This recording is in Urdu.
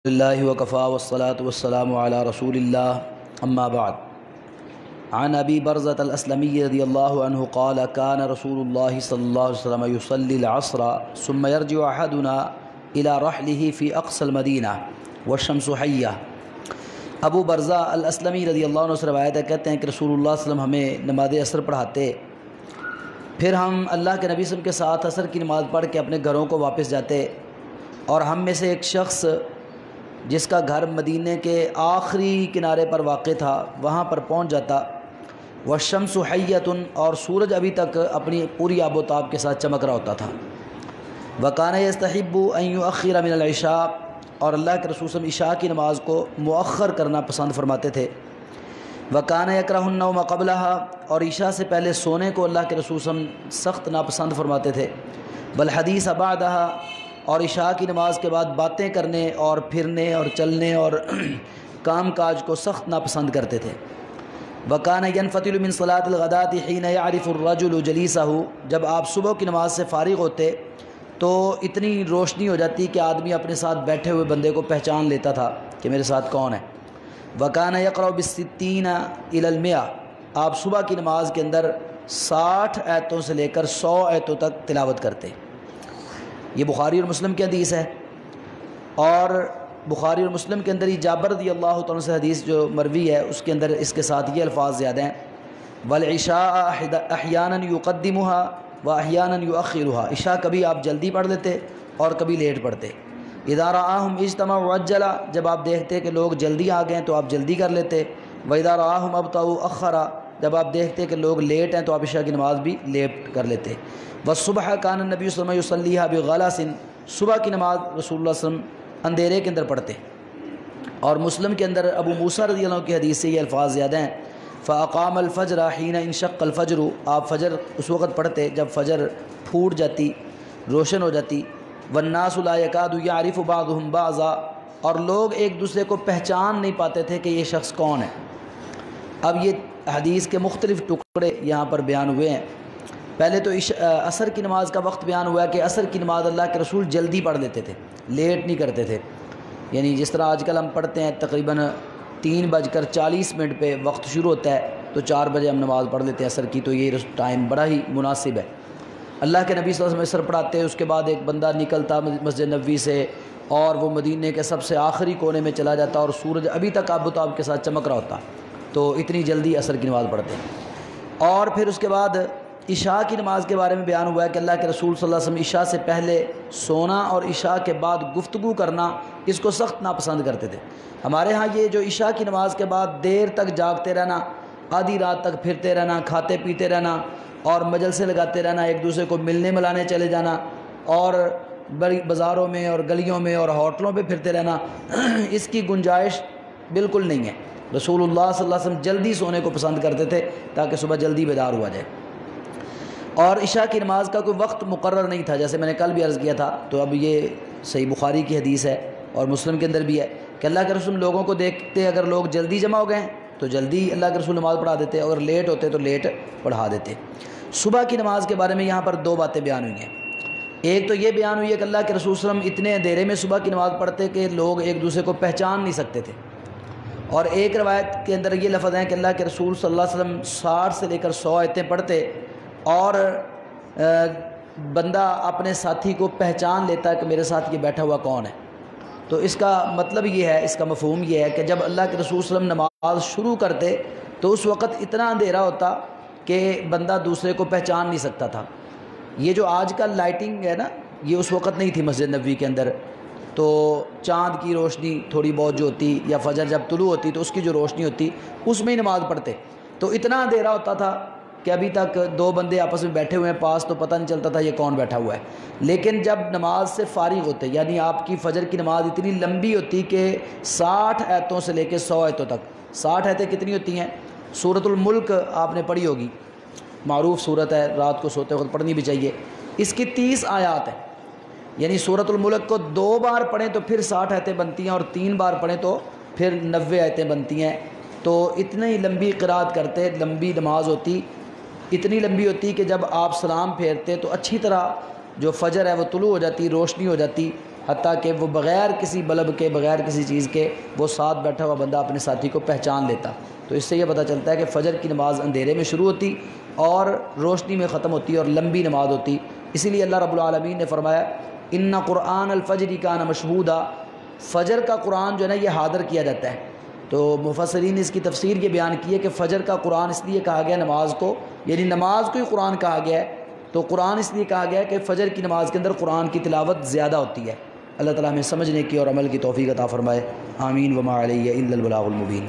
اللہ وکفا والصلاة والسلام علی رسول اللہ اما بعد عن ابی برزۃ الاسلمی رضی اللہ عنہ قال کان رسول اللہ صلی اللہ علیہ وسلم یصلی العصر ثم یرجع احدنا الى رحلہ فی اقصى المدینہ والشمس حیہ۔ ابو برزہ الاسلمی رضی اللہ عنہ سے روایت ہے، کہتے ہیں کہ رسول اللہ صلی اللہ علیہ وسلم ہمیں نماز عصر پڑھاتے، پھر ہم اللہ کے نبی صلی اللہ علیہ وسلم کے ساتھ عصر کی نماز پڑھ کے اپنے گھروں کو واپس جاتے، اور ہم میں سے ایک شخص جس کا گھر مدینے کے آخری کنارے پر واقع تھا وہاں پر پہنچ جاتا، والشمس حیۃ، اور سورج ابھی تک اپنی پوری آب و تاب کے ساتھ چمک رہا ہوتا تھا۔ وکان یستحب ان یؤخر من العشاء، اور اللہ کے رسول صلی اللہ علیہ وسلم عشاء کی نماز کو مؤخر کرنا پسند فرماتے تھے۔ وکان یکرہ النوم قبلها، اور عشاء سے پہلے سونے کو اللہ کے رسول صلی اللہ علیہ وسلم سخت ناپسند فرماتے تھے۔ والحدیث بعدها، اور عشاء کی نماز کے بعد باتیں کرنے اور پھرنے اور چلنے اور کام کاج کو سخت ناپسند کرتے تھے۔ وکان ینفتل من صلاۃ الغداۃ حین یعرف الرجل جلیسہ، جب آپ صبح کی نماز سے فارغ ہوتے تو اتنی روشنی ہو جاتی کہ آدمی اپنے ساتھ بیٹھے ہوئے بندے کو پہچان لیتا تھا کہ میرے ساتھ کون ہے۔ وکان یقرأ بالستین الی المئہ، آپ صبح کی نماز کے اندر 60 آیتوں سے لے کر 100 آیتوں تک تلاوت کرتے۔ یہ بخاری اور مسلم کی حدیث ہے، اور بخاری اور مسلم کے اندر ہی جابر رضی اللہ تعالیٰ سے حدیث جو مروی ہے اس کے اندر اس کے ساتھ یہ الفاظ زیادہ ہیں، والعشاء احیانا یقدمها واحیانا یؤخرها، عشاء کبھی آپ جلدی پڑھ لیتے اور کبھی لیٹ پڑھتے۔ اذا رآہم اجتمعوا عجلا، جب آپ دیکھتے کہ لوگ جلدی آ گئے تو آپ جلدی کر لیتے۔ واذا رآہم ابطؤوا اخرا، جب آپ دیکھتے کہ لوگ لیٹ ہیں تو آپ عشاء کی نماز بھی لیٹ کر لیتے۔ والصبح کان النبی صلی اللہ علیہ وسلم یصلیھا بغلس، صبح کی نماز رسول اللہ صلی اللہ علیہ وسلم اندھیرے کے اندر پڑھتے۔ اور مسلم کے اندر ابو موسیٰ رضی اللہ عنہ کی حدیث سے یہ الفاظ زیادہ ہیں، فاقام الفجر حین انشق الفجر، آپ فجر اس وقت پڑھتے جب فجر پھوٹ جاتی، روشن ہو جاتی۔ والناس لا یکاد یعرف بعضهم بعضا، اور لوگ ایک دوسرے کو پہچان نہیں پاتے تھے کہ یہ شخص کون ہے۔ اب یہ حدیث کے مختلف ٹکڑے یہاں پر بیان ہوئے ہیں۔ پہلے تو عصر کی نماز کا وقت بیان ہوا کہ عصر کی نماز اللہ کے رسول جلدی پڑھ لیتے تھے، لیٹ نہیں کرتے تھے، یعنی جس طرح آج کل ہم پڑھتے ہیں تقریباً 3:40 پہ وقت شروع ہوتا ہے تو 4 بجے ہم نماز پڑھ لیتے ہیں عصر کی، تو یہ ٹائم بڑا ہی مناسب ہے۔ اللہ کے نبی صلی اللہ علیہ وسلم عصر پڑھاتے، اس کے بعد ایک بندہ نکلتا مسجد نبوی سے اور وہ مدینے کے سب سے آخری کونے میں چلا جاتا، اور سورج ابھی تک آب و تاب کے ساتھ چمک رہا ہوتا، تو اتنی جلدی عصر کی نماز پڑھتے ہیں۔ اور پھر اس کے بعد عشاء کی نماز کے بارے میں بیان ہوا ہے کہ اللہ کے رسول صلی اللہ علیہ وسلم عشاء سے پہلے سونا اور عشاء کے بعد گفتگو کرنا اس کو سخت ناپسند کرتے تھے۔ ہمارے ہاں یہ جو عشاء کی نماز کے بعد دیر تک جاگتے رہنا، آدھی رات تک پھرتے رہنا، کھاتے پیتے رہنا اور مجلسیں لگاتے رہنا، ایک دوسرے کو ملنے ملانے چلے جانا اور بڑی بازاروں میں اور گلیوں میں اور ہوٹلوں پہ پھرتے رہنا، اس کی گنجائش بالکل نہیں ہے۔ رسول اللہ صلی اللہ علیہ وسلم جلدی سونے کو پسند کرتے تھے تاکہ صبح جلدی بیدار ہوا جائے۔ اور عشاء کی نماز کا کوئی وقت مقرر نہیں تھا، جیسے میں نے کل بھی عرض کیا تھا، تو اب یہ صحیح بخاری کی حدیث ہے اور مسلم کے اندر بھی ہے کہ اللہ کے رسول لوگوں کو دیکھتے اگر لوگ جلدی جمع ہو گئے تو جلدی اللہ کے رسول نماز پڑھا دیتے، اگر لیٹ ہوتے تو لیٹ پڑھا دیتے۔ صبح کی نماز کے بارے میں یہاں پر 2 باتیں بیان ہوئی ہیں۔ ایک تو یہ بیان ہوئی ہے کہ اللہ کے رسول صلی اللہ علیہ وسلم اتنے اندھیرے میں صبح کی نماز پڑھتے کہ لوگ ایک دوسرے کو پہچان نہیں سکتے تھے، اور ایک روایت کے اندر یہ لفظ ہیں کہ اللہ کے رسول صلی اللہ علیہ وسلم 60 سے لے کر 100 آیتیں پڑھتے اور بندہ اپنے ساتھی کو پہچان لیتا ہے کہ میرے ساتھ یہ بیٹھا ہوا کون ہے۔ تو اس کا مطلب یہ ہے، اس کا مفہوم یہ ہے کہ جب اللہ کے رسول صلی اللہ علیہ وسلم نماز شروع کرتے تو اس وقت اتنا اندھیرا ہوتا کہ بندہ دوسرے کو پہچان نہیں سکتا تھا۔ یہ جو آج کل لائٹنگ ہے نا، یہ اس وقت نہیں تھی مسجد نبوی کے اندر، تو چاند کی روشنی تھوڑی بہت جو ہوتی یا فجر جب طلوع ہوتی تو اس کی جو روشنی ہوتی اس میں ہی نماز پڑھتے، تو اتنا اندھیرا ہوتا تھا کہ ابھی تک 2 بندے آپس میں بیٹھے ہوئے ہیں پاس تو پتہ نہیں چلتا تھا یہ کون بیٹھا ہوا ہے۔ لیکن جب نماز سے فارغ ہوتے، یعنی آپ کی فجر کی نماز اتنی لمبی ہوتی کہ 60 آیتوں سے لے کے 100 آیتوں تک، 60 آیتیں کتنی ہوتی ہیں؟ سورۃ الملک آپ نے پڑھی ہوگی، معروف صورت ہے، رات کو سوتے وقت پڑھنی بھی چاہیے۔ اس کی 30 آیات ہیں، یعنی سورۃ الملک کو 2 بار پڑھیں تو پھر 60 آیتیں بنتی ہیں، اور 3 بار پڑھیں تو پھر 90 آیتیں بنتی ہیں۔ تو اتنی لمبی قرات کرتے، لمبی نماز ہوتی، اتنی لمبی ہوتی کہ جب آپ سلام پھیرتے تو اچھی طرح جو فجر ہے وہ طلوع ہو جاتی، روشنی ہو جاتی، حتیٰ کہ وہ بغیر کسی بلب کے، بغیر کسی چیز کے، وہ ساتھ بیٹھا ہوا بندہ اپنے ساتھی کو پہچان لیتا۔ تو اس سے یہ پتہ چلتا ہے کہ فجر کی نماز اندھیرے میں شروع ہوتی اور روشنی میں ختم ہوتی اور لمبی نماز ہوتی۔ اسی لیے اللہ رب العالمین نے فرمایا ان قرآن الفجر کان مشہودا، فجر کا قرآن جو ہے نا یہ حاضر کیا جاتا ہے۔ تو مفسرین نے اس کی تفسیر یہ بیان کی ہے کہ فجر کا قرآن اس لیے کہا گیا نماز کو، یعنی نماز کو ہی قرآن کہا گیا ہے، تو قرآن اس لیے کہا گیا ہے کہ فجر کی نماز کے اندر قرآن کی تلاوت زیادہ ہوتی ہے۔ اللہ تعالیٰ ہمیں سمجھنے کی اور عمل کی توفیق عطا فرمائے، آمین۔ وما علیہ الا البلاغ المبین۔